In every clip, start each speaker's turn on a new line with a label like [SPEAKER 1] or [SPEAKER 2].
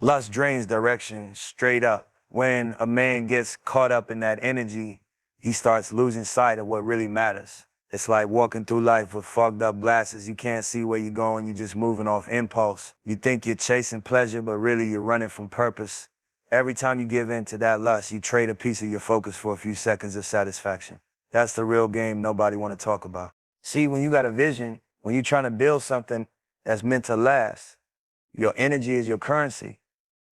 [SPEAKER 1] Lust drains direction straight up. When a man gets caught up in that energy, he starts losing sight of what really matters. It's like walking through life with fogged up glasses. You can't see where you're going. You're just moving off impulse. You think you're chasing pleasure, but really you're running from purpose. Every time you give in to that lust, you trade a piece of your focus for a few seconds of satisfaction. That's the real game nobody want to talk about. See, when you got a vision, when you're trying to build something that's meant to last, your energy is your currency.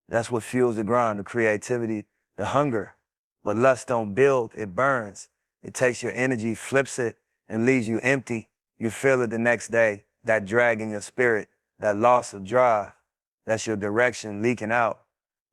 [SPEAKER 1] That's what fuels the grind, the creativity, the hunger. But lust don't build, it burns. It takes your energy, flips it, and leaves you empty. You feel it the next day, that drag in your spirit, that loss of drive. That's your direction leaking out.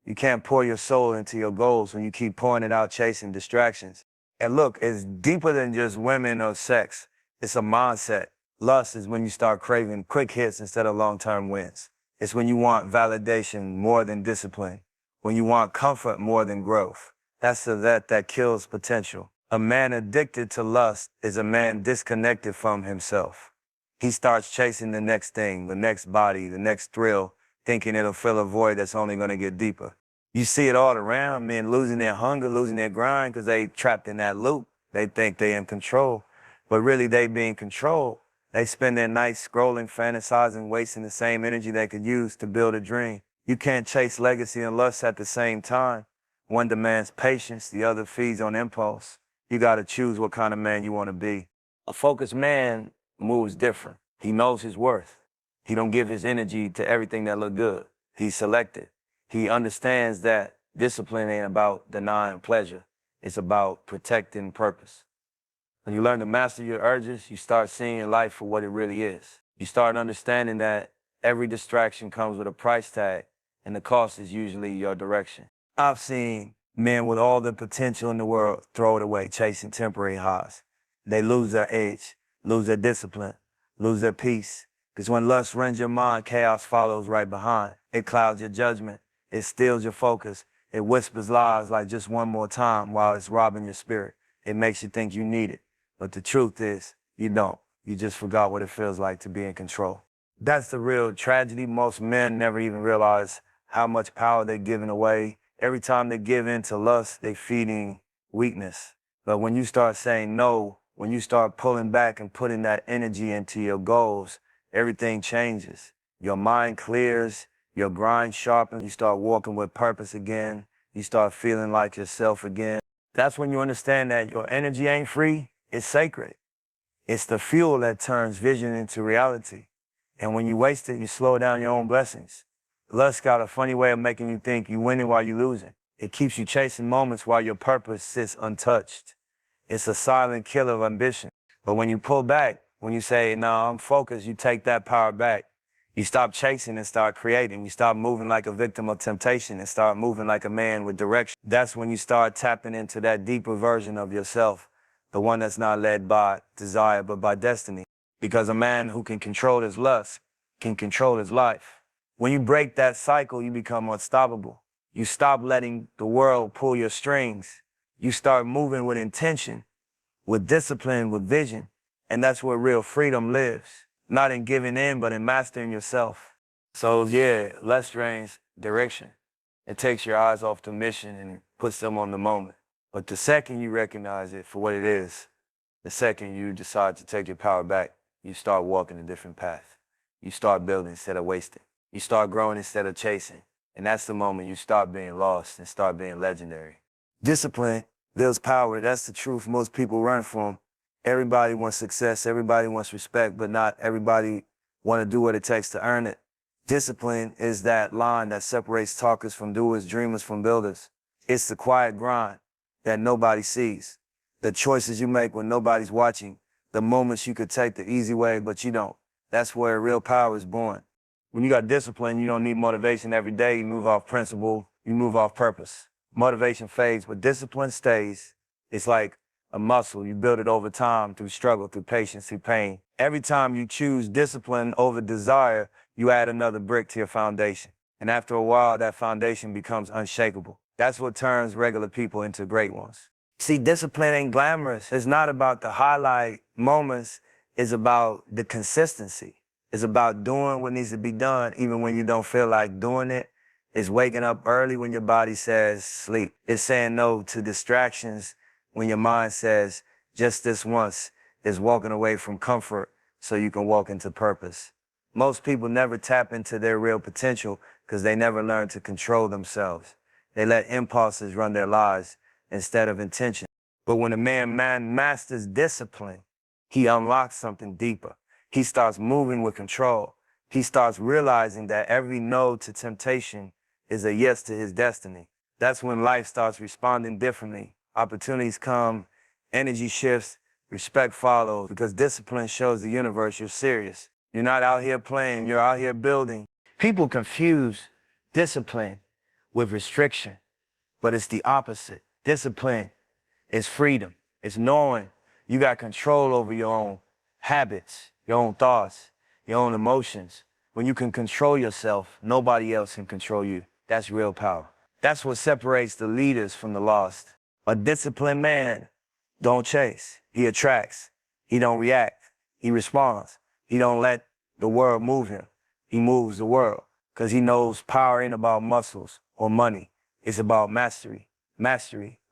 [SPEAKER 1] You can't pour your soul into your goals when you keep pouring it out chasing distractions. And look, it's deeper than just women or sex. It's a mindset. Lust is when you start craving quick hits instead of long-term wins. It's when you want validation more than discipline, when you want comfort more than growth. That's the that kills potential. A man addicted to lust is a man disconnected from himself. He starts chasing the next thing, the next body, the next thrill, thinking it'll fill a void that's only going to get deeper. You see it all around, men losing their hunger, losing their grind because they trapped in that loop. They think they're in control, but really they being controlled. They spend their nights scrolling, fantasizing, wasting the same energy they could use to build a dream. You can't chase legacy and lust at the same time. One demands patience, the other feeds on impulse. You got to choose what kind of man you want to be. A focused man moves different. He knows his worth. He don't give his energy to everything that look good. He's selected. He understands that discipline ain't about denying pleasure. It's about protecting purpose. When you learn to master your urges, you start seeing life for what it really is. You start understanding that every distraction comes with a price tag, and the cost is usually your direction. I've seen men with all the potential in the world throw it away, chasing temporary highs. They lose their edge, lose their discipline, lose their peace. Because when lust runs your mind, chaos follows right behind. It clouds your judgment. It steals your focus. It whispers lies like just one more time while it's robbing your spirit. It makes you think you need it. But the truth is, you don't. You just forgot what it feels like to be in control. That's the real tragedy. Most men never even realize how much power they're giving away. Every time they give in to lust, they're feeding weakness. But when you start saying no, when you start pulling back and putting that energy into your goals, everything changes. Your mind clears, your grind sharpens, you start walking with purpose again, you start feeling like yourself again. That's when you understand that your energy ain't free. It's sacred. It's the fuel that turns vision into reality. And when you waste it, you slow down your own blessings. Lust got a funny way of making you think you're winning while you're losing. It keeps you chasing moments while your purpose sits untouched. It's a silent killer of ambition. But when you pull back, when you say, no, I'm focused, you take that power back. You stop chasing and start creating. You stop moving like a victim of temptation and start moving like a man with direction. That's when you start tapping into that deeper version of yourself. The one that's not led by desire, but by destiny. Because a man who can control his lust can control his life. When you break that cycle, you become unstoppable. You stop letting the world pull your strings. You start moving with intention, with discipline, with vision. And that's where real freedom lives. Not in giving in, but in mastering yourself. So yeah, lust drains direction. It takes your eyes off the mission and puts them on the moment. But the second you recognize it for what it is, the second you decide to take your power back, you start walking a different path. You start building instead of wasting. You start growing instead of chasing. And that's the moment you start being lost and start being legendary. Discipline builds power. That's the truth most people run from. Everybody wants success. Everybody wants respect, but not everybody want to do what it takes to earn it. Discipline is that line that separates talkers from doers, dreamers from builders. It's the quiet grind that nobody sees. The choices you make when nobody's watching. The moments you could take the easy way, but you don't. That's where real power is born. When you got discipline, you don't need motivation every day. You move off principle. You move off purpose. Motivation fades, but discipline stays. It's like a muscle. You build it over time through struggle, through patience, through pain. Every time you choose discipline over desire, you add another brick to your foundation. And after a while, that foundation becomes unshakable. That's what turns regular people into great ones. See, discipline ain't glamorous. It's not about the highlight moments. It's about the consistency. It's about doing what needs to be done, even when you don't feel like doing it. It's waking up early when your body says sleep. It's saying no to distractions when your mind says just this once. It's walking away from comfort so you can walk into purpose. Most people never tap into their real potential because they never learn to control themselves. They let impulses run their lives instead of intention. But when a man masters discipline, he unlocks something deeper. He starts moving with control. He starts realizing that every no to temptation is a yes to his destiny. That's when life starts responding differently. Opportunities come, energy shifts, respect follows, because discipline shows the universe you're serious. You're not out here playing, you're out here building. People confuse discipline with restriction, but it's the opposite. Discipline is freedom. It's knowing you got control over your own habits, your own thoughts, your own emotions. When you can control yourself, nobody else can control you. That's real power. That's what separates the leaders from the lost. A disciplined man don't chase. He attracts. He don't react. He responds. He don't let the world move him. He moves the world because he knows power ain't about muscles or money. It's about mastery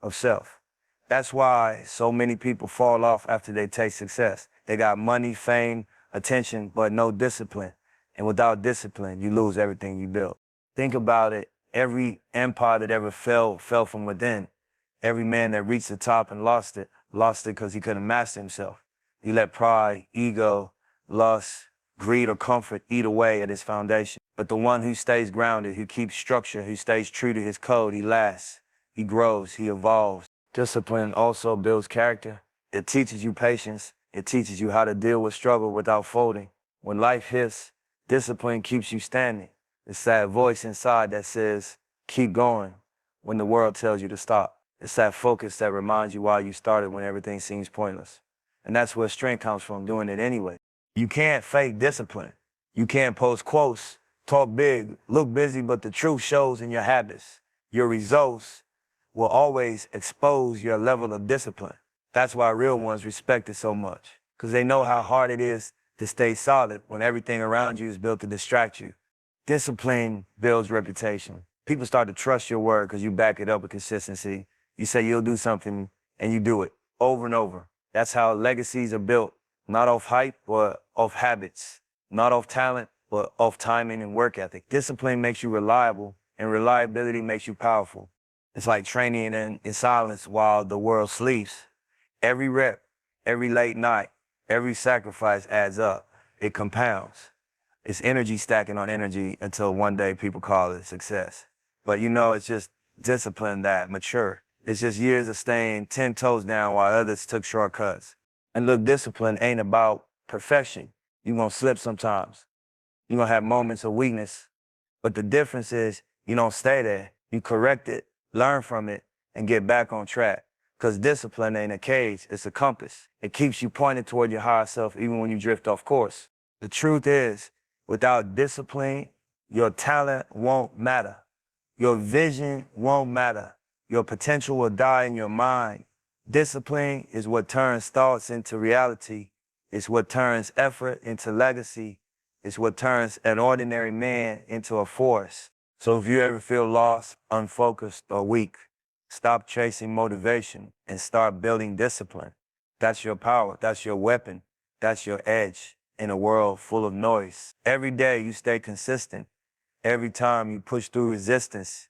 [SPEAKER 1] of self. That's why so many people fall off after they taste success. They got money, fame, attention, but no discipline. And without discipline, you lose everything you built. Think about it. Every empire that ever fell from within. Every man that reached the top and lost it because he couldn't master himself. He let pride, ego, lust, greed, or comfort eat away at his foundation. But the one who stays grounded, who keeps structure, who stays true to his code, he lasts, he grows, he evolves. Discipline also builds character. It teaches you patience. It teaches you how to deal with struggle without folding. When life hits, discipline keeps you standing. It's that voice inside that says, keep going when the world tells you to stop. It's that focus that reminds you why you started when everything seems pointless. And that's where strength comes from, doing it anyway. You can't fake discipline. You can't post quotes, talk big, look busy, but the truth shows in your habits. Your results will always expose your level of discipline. That's why real ones respect it so much, because they know how hard it is to stay solid when everything around you is built to distract you. Discipline builds reputation. People start to trust your word because you back it up with consistency. You say you'll do something and you do it over and over. That's how legacies are built, not off hype, but off habits, not off talent, but off timing and work ethic. Discipline makes you reliable, and reliability makes you powerful. It's like training in silence while the world sleeps. Every rep, every late night, every sacrifice adds up. It compounds. It's energy stacking on energy until one day people call it success. But it's just discipline that mature. It's just years of staying 10 toes down while others took shortcuts. And look, discipline ain't about perfection. You're gonna slip sometimes. You're gonna have moments of weakness. But the difference is you don't stay there. You correct it, learn from it, and get back on track. Because discipline ain't a cage, it's a compass. It keeps you pointed toward your higher self even when you drift off course. The truth is, without discipline, your talent won't matter. Your vision won't matter. Your potential will die in your mind. Discipline is what turns thoughts into reality. It's what turns effort into legacy. It's what turns an ordinary man into a force. So if you ever feel lost, unfocused, or weak, stop chasing motivation and start building discipline. That's your power. That's your weapon. That's your edge in a world full of noise. Every day you stay consistent. Every time you push through resistance,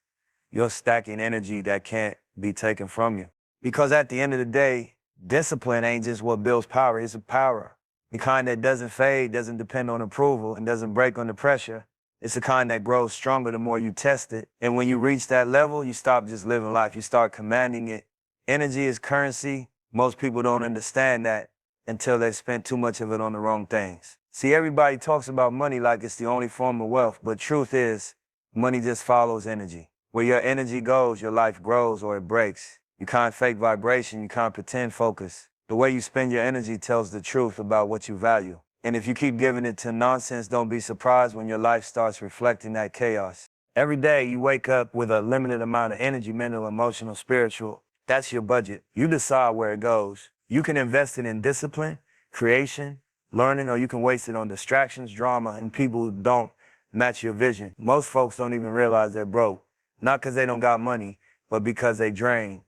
[SPEAKER 1] you're stacking energy that can't be taken from you. Because at the end of the day, discipline ain't just what builds power, it's a power. The kind that doesn't fade, doesn't depend on approval, and doesn't break under pressure. It's the kind that grows stronger the more you test it. And when you reach that level, you stop just living life, you start commanding it. Energy is currency. Most people don't understand that until they spent too much of it on the wrong things. See, everybody talks about money like it's the only form of wealth, but truth is, money just follows energy. Where your energy goes, your life grows or it breaks. You can't fake vibration, you can't pretend focus. The way you spend your energy tells the truth about what you value. And if you keep giving it to nonsense, don't be surprised when your life starts reflecting that chaos. Every day you wake up with a limited amount of energy, mental, emotional, spiritual. That's your budget. You decide where it goes. You can invest it in discipline, creation, learning, or you can waste it on distractions, drama, and people who don't match your vision. Most folks don't even realize they're broke. Not because they don't got money, but because they drain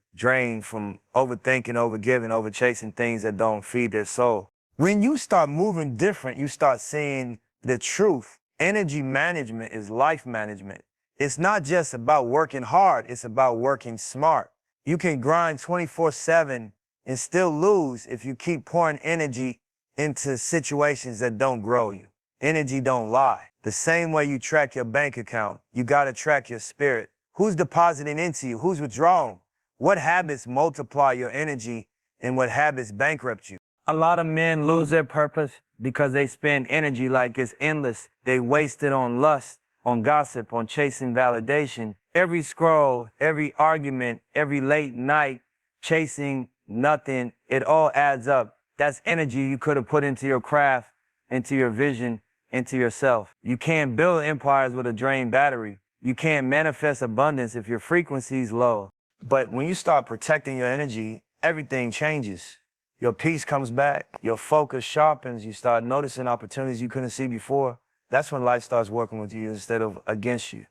[SPEAKER 1] from overthinking, overgiving, overchasing things that don't feed their soul. When you start moving different, you start seeing the truth. Energy management is life management. It's not just about working hard, it's about working smart. You can grind 24/7 and still lose if you keep pouring energy into situations that don't grow you. Energy don't lie. The same way you track your bank account, you gotta track your spirit. Who's depositing into you? Who's withdrawing? What habits multiply your energy and what habits bankrupt you? A lot of men lose their purpose because they spend energy like it's endless. They waste it on lust, on gossip, on chasing validation. Every scroll, every argument, every late night, chasing nothing, it all adds up. That's energy you could have put into your craft, into your vision, into yourself. You can't build empires with a drained battery. You can't manifest abundance if your frequency is low. But when you start protecting your energy, everything changes. Your peace comes back, your focus sharpens, you start noticing opportunities you couldn't see before. That's when life starts working with you instead of against you.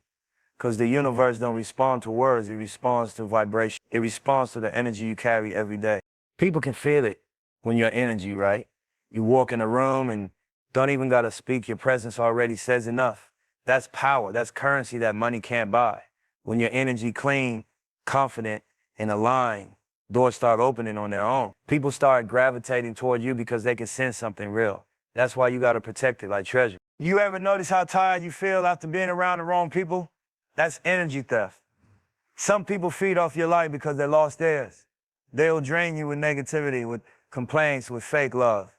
[SPEAKER 1] Because the universe don't respond to words, it responds to vibration. It responds to the energy you carry every day. People can feel it when your energy, right? You walk in a room and don't even gotta speak, your presence already says enough. That's power, that's currency that money can't buy. When your energy clean, confident, and aligned, doors start opening on their own. People start gravitating toward you because they can sense something real. That's why you gotta protect it like treasure. You ever notice how tired you feel after being around the wrong people? That's energy theft. Some people feed off your life because they lost theirs. They'll drain you with negativity, with complaints, with fake love.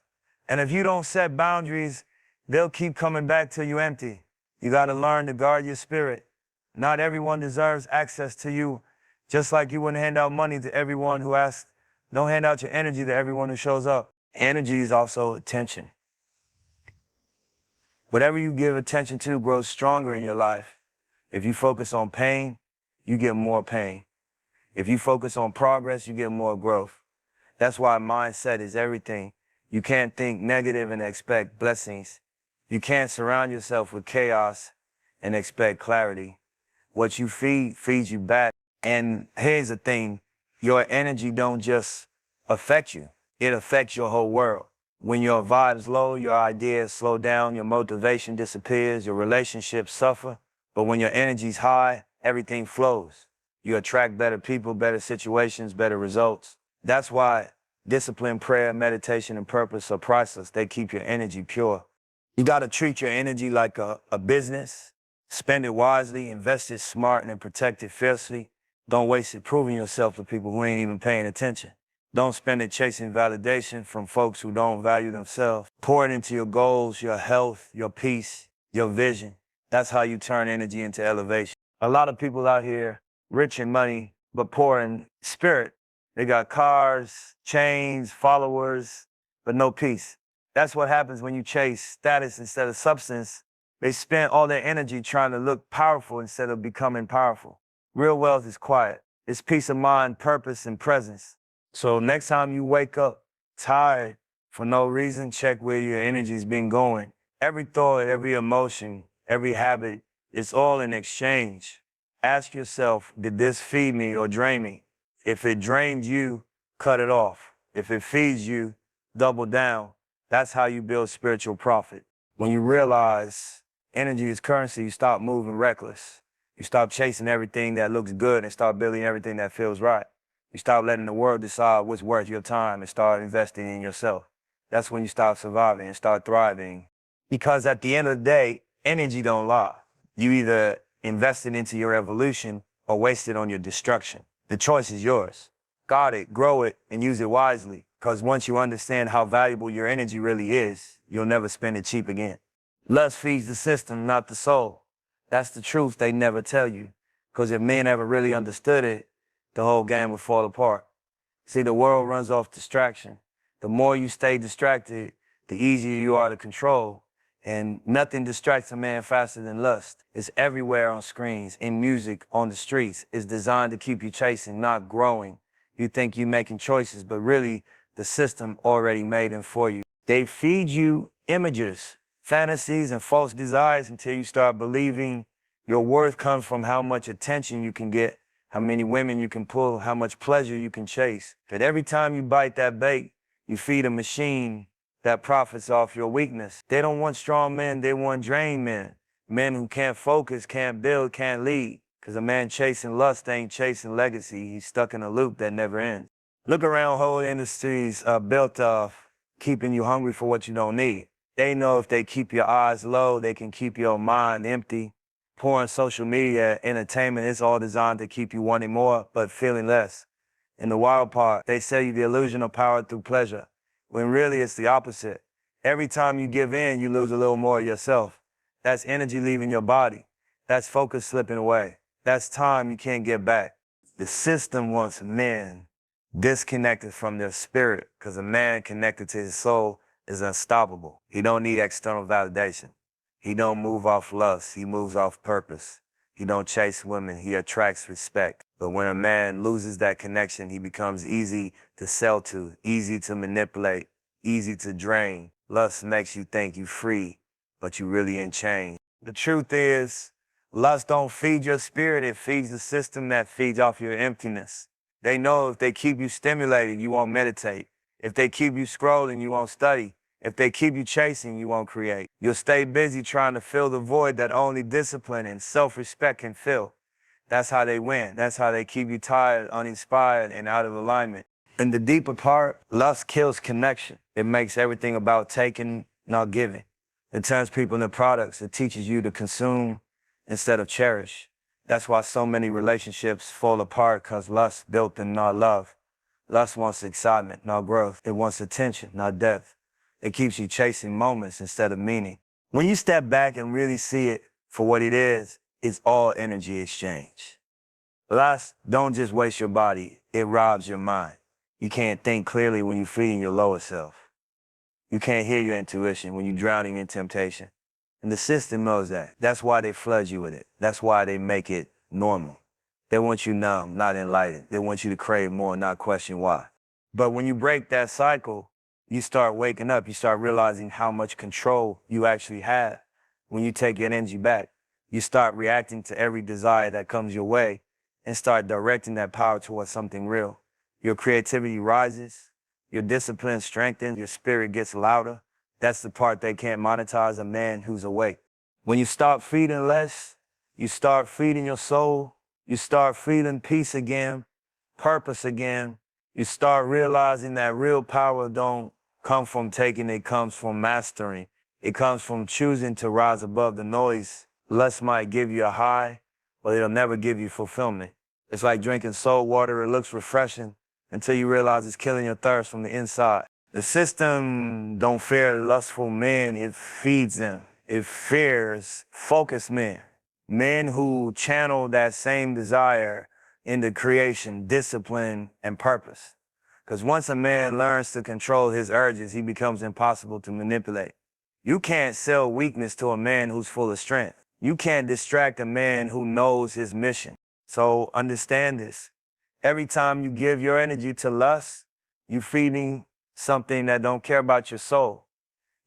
[SPEAKER 1] And if you don't set boundaries, they'll keep coming back till you empty. You gotta learn to guard your spirit. Not everyone deserves access to you. Just like you wouldn't hand out money to everyone who asks, don't hand out your energy to everyone who shows up. Energy is also attention. Whatever you give attention to grows stronger in your life. If you focus on pain, you get more pain. If you focus on progress, you get more growth. That's why mindset is everything. You can't think negative and expect blessings. You can't surround yourself with chaos and expect clarity. What you feed feeds you back. And here's the thing, your energy don't just affect you, it affects your whole world. When your vibe's low, your ideas slow down, your motivation disappears, your relationships suffer. But when your energy's high, everything flows. You attract better people, better situations, better results. That's why discipline, prayer, meditation, and purpose are priceless. They keep your energy pure. You gotta treat your energy like a business. Spend it wisely, invest it smart, and protect it fiercely. Don't waste it proving yourself to people who ain't even paying attention. Don't spend it chasing validation from folks who don't value themselves. Pour it into your goals, your health, your peace, your vision. That's how you turn energy into elevation. A lot of people out here, rich in money, but poor in spirit. They got cars, chains, followers, but no peace. That's what happens when you chase status instead of substance. They spend all their energy trying to look powerful instead of becoming powerful. Real wealth is quiet. It's peace of mind, purpose, and presence. So next time you wake up tired for no reason, check where your energy's been going. Every thought, every emotion, every habit, it's all in exchange. Ask yourself, did this feed me or drain me? If it drains you, cut it off. If it feeds you, double down. That's how you build spiritual profit. When you realize energy is currency, you stop moving reckless. You stop chasing everything that looks good and start building everything that feels right. You stop letting the world decide what's worth your time and start investing in yourself. That's when you start surviving and start thriving. Because at the end of the day, energy don't lie. You either invest it into your evolution or waste it on your destruction. The choice is yours. Guard it, grow it, and use it wisely. Because once you understand how valuable your energy really is, you'll never spend it cheap again. Lust feeds the system, not the soul. That's the truth they never tell you. Because if men ever really understood it, the whole game would fall apart. See, the world runs off distraction. The more you stay distracted, the easier you are to control. And nothing distracts a man faster than lust. It's everywhere on screens, in music, on the streets. It's designed to keep you chasing, not growing. You think you're making choices, but really the system already made them for you. They feed you images, fantasies and false desires until you start believing your worth comes from how much attention you can get, how many women you can pull, how much pleasure you can chase. But every time you bite that bait, you feed a machine that profits off your weakness. They don't want strong men, they want drained men. Men who can't focus, can't build, can't lead. Because a man chasing lust ain't chasing legacy. He's stuck in a loop that never ends. Look around, whole industries are built off keeping you hungry for what you don't need. They know if they keep your eyes low, they can keep your mind empty. Pouring social media, entertainment, it's all designed to keep you wanting more, but feeling less. In the wild part, they sell you the illusion of power through pleasure, when really it's the opposite. Every time you give in, you lose a little more of yourself. That's energy leaving your body. That's focus slipping away. That's time you can't get back. The system wants men disconnected from their spirit, because a man connected to his soul is unstoppable. He don't need external validation. He don't move off lust, he moves off purpose. He don't chase women, he attracts respect. But when a man loses that connection, he becomes easy to sell to, easy to manipulate, easy to drain. Lust makes you think you free, but you really in chains. The truth is, lust don't feed your spirit, it feeds the system that feeds off your emptiness. They know if they keep you stimulated, you won't meditate. If they keep you scrolling, you won't study. If they keep you chasing, you won't create. You'll stay busy trying to fill the void that only discipline and self-respect can fill. That's how they win. That's how they keep you tired, uninspired, and out of alignment. In the deeper part, lust kills connection. It makes everything about taking, not giving. It turns people into products. It teaches you to consume instead of cherish. That's why so many relationships fall apart, because lust built them, not love. Lust wants excitement, not growth. It wants attention, not depth. It keeps you chasing moments instead of meaning. When you step back and really see it for what it is, it's all energy exchange. Lust don't just waste your body, it robs your mind. You can't think clearly when you're feeding your lower self. You can't hear your intuition when you're drowning in temptation. And the system knows that. That's why they flood you with it. That's why they make it normal. They want you numb, not enlightened. They want you to crave more, not question why. But when you break that cycle, you start waking up, you start realizing how much control you actually have when you take your energy back. You start reacting to every desire that comes your way and start directing that power towards something real. Your creativity rises, your discipline strengthens, your spirit gets louder. That's the part they can't monetize, a man who's awake. When you start feeding less, you start feeding your soul, you start feeding peace again, purpose again. You start realizing that real power don't come from taking, it comes from mastering. It comes from choosing to rise above the noise. Lust might give you a high, but it'll never give you fulfillment. It's like drinking salt water. It looks refreshing until you realize it's killing your thirst from the inside. The system don't fear lustful men, it feeds them. It fears focused men. Men who channel that same desire into creation, discipline, and purpose. Because once a man learns to control his urges, he becomes impossible to manipulate. You can't sell weakness to a man who's full of strength. You can't distract a man who knows his mission. So understand this. Every time you give your energy to lust, you're feeding something that don't care about your soul.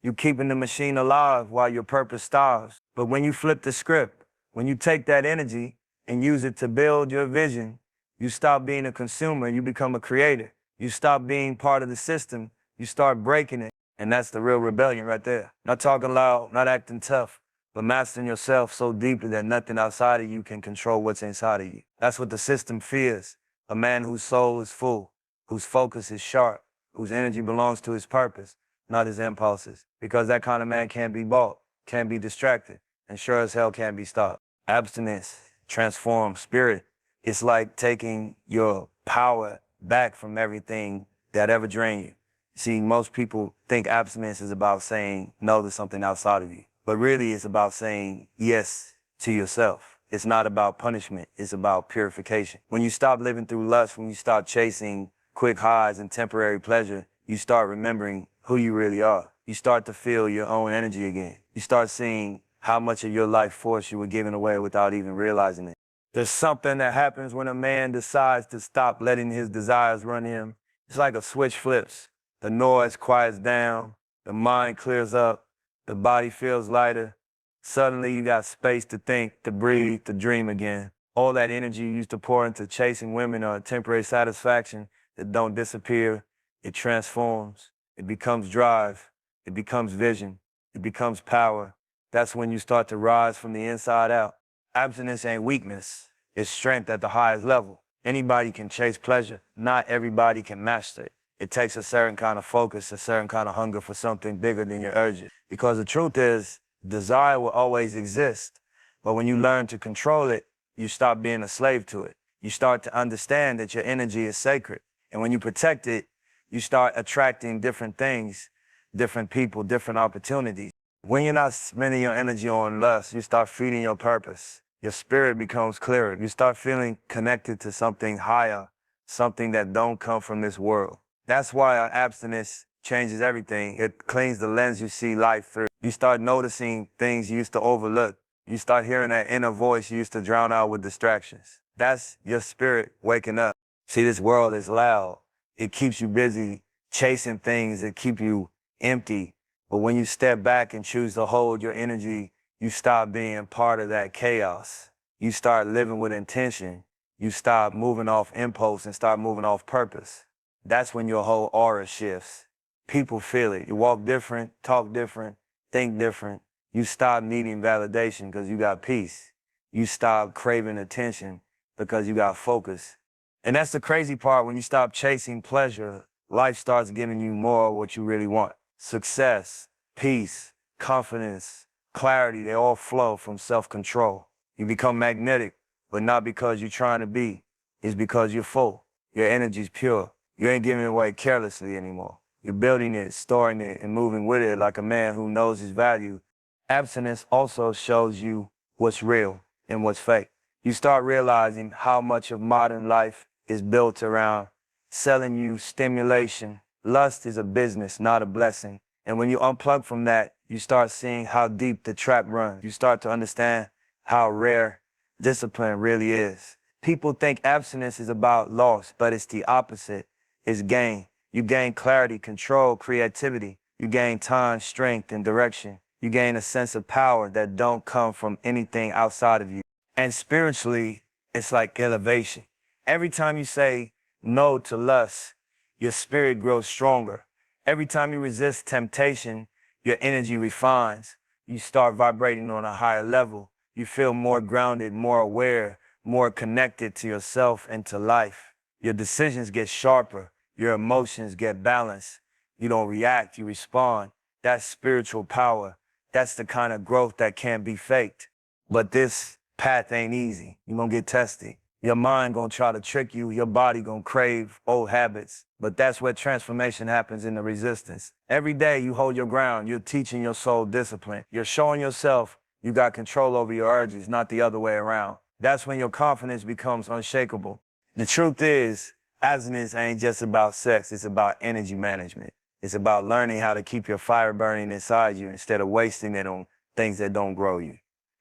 [SPEAKER 1] You're keeping the machine alive while your purpose starves. But when you flip the script, when you take that energy and use it to build your vision, you stop being a consumer, you become a creator. You stop being part of the system, you start breaking it. And that's the real rebellion right there. Not talking loud, not acting tough, but mastering yourself so deeply that nothing outside of you can control what's inside of you. That's what the system fears. A man whose soul is full, whose focus is sharp, whose energy belongs to his purpose, not his impulses. Because that kind of man can't be bought, can't be distracted, and sure as hell can't be stopped. Abstinence transforms spirit. It's like taking your power back from everything that ever drained you. See, most people think abstinence is about saying no to something outside of you. But really, it's about saying yes to yourself. It's not about punishment. It's about purification. When you stop living through lust, when you stop chasing quick highs and temporary pleasure, you start remembering who you really are. You start to feel your own energy again. You start seeing how much of your life force you were giving away without even realizing it. There's something that happens when a man decides to stop letting his desires run him. It's like a switch flips. The noise quiets down, the mind clears up, The body feels lighter. Suddenly you got space to think, to breathe, to dream again. All that energy you used to pour into chasing women or temporary satisfaction that don't disappear, it transforms. It becomes drive. It becomes vision. It becomes power. That's when you start to rise from the inside out. Abstinence ain't weakness. It's strength at the highest level. Anybody can chase pleasure. Not everybody can master it. It takes a certain kind of focus, a certain kind of hunger for something bigger than your urges. Because the truth is, desire will always exist. But when you learn to control it, you stop being a slave to it. You start to understand that your energy is sacred. And when you protect it, you start attracting different things, different people, different opportunities. When you're not spending your energy on lust, you start feeding your purpose. Your spirit becomes clearer. You start feeling connected to something higher, something that don't come from this world. That's why abstinence changes everything. It cleans the lens you see life through. You start noticing things you used to overlook. You start hearing that inner voice you used to drown out with distractions. That's your spirit waking up. See, this world is loud. It keeps you busy chasing things that keep you empty. But when you step back and choose to hold your energy, you stop being part of that chaos. You start living with intention. You stop moving off impulse and start moving off purpose. That's when your whole aura shifts. People feel it. You walk different, talk different, think different. You stop needing validation because you got peace. You stop craving attention because you got focus. And that's the crazy part. When you stop chasing pleasure, life starts giving you more of what you really want. Success, peace, confidence, clarity, they all flow from self-control. You become magnetic, but not because you're trying to be. It's because you're full. Your energy's pure. You ain't giving it away carelessly anymore. You're building it, storing it, and moving with it like a man who knows his value. Abstinence also shows you what's real and what's fake. You start realizing how much of modern life is built around selling you stimulation. Lust is a business, not a blessing. And when you unplug from that, you start seeing how deep the trap runs. You start to understand how rare discipline really is. People think abstinence is about loss, but it's the opposite. It's gain. You gain clarity, control, creativity. You gain time, strength, and direction. You gain a sense of power that don't come from anything outside of you. And spiritually, it's like elevation. Every time you say no to lust, your spirit grows stronger. Every time you resist temptation, your energy refines. You start vibrating on a higher level. You feel more grounded, more aware, more connected to yourself and to life. Your decisions get sharper. Your emotions get balanced. You don't react, you respond. That's spiritual power. That's the kind of growth that can't be faked. But this path ain't easy. You're gonna get tested. Your mind gonna try to trick you. Your body gonna crave old habits. But that's where transformation happens, in the resistance. Every day you hold your ground. You're teaching your soul discipline. You're showing yourself you got control over your urges, not the other way around. That's when your confidence becomes unshakable. The truth is, abstinence ain't just about sex. It's about energy management. It's about learning how to keep your fire burning inside you instead of wasting it on things that don't grow you.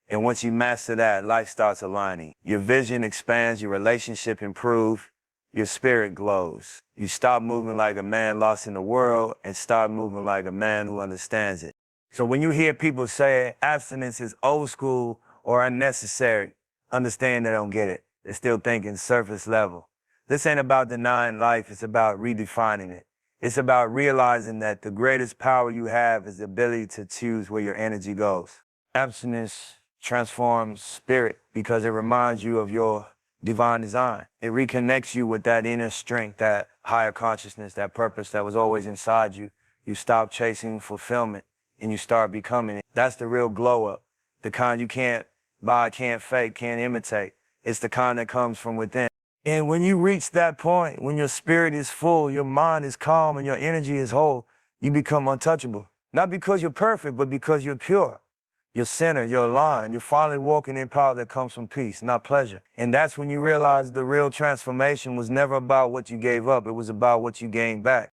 [SPEAKER 1] And once you master that, life starts aligning. Your vision expands, your relationship improves, your spirit glows. You stop moving like a man lost in the world and start moving like a man who understands it. So when you hear people say abstinence is old school or unnecessary, understand they don't get it. They're still thinking surface level. This ain't about denying life, it's about redefining it. It's about realizing that the greatest power you have is the ability to choose where your energy goes. Abstinence transforms spirit because it reminds you of your divine design. It reconnects you with that inner strength, that higher consciousness, that purpose that was always inside you. You stop chasing fulfillment and you start becoming it. That's the real glow up, the kind you can't buy, can't fake, can't imitate. It's the kind that comes from within. And when you reach that point, when your spirit is full, your mind is calm, and your energy is whole, you become untouchable. Not because you're perfect, but because you're pure. You're centered, you're aligned. You're finally walking in power that comes from peace, not pleasure. And that's when you realize the real transformation was never about what you gave up. It was about what you gained back.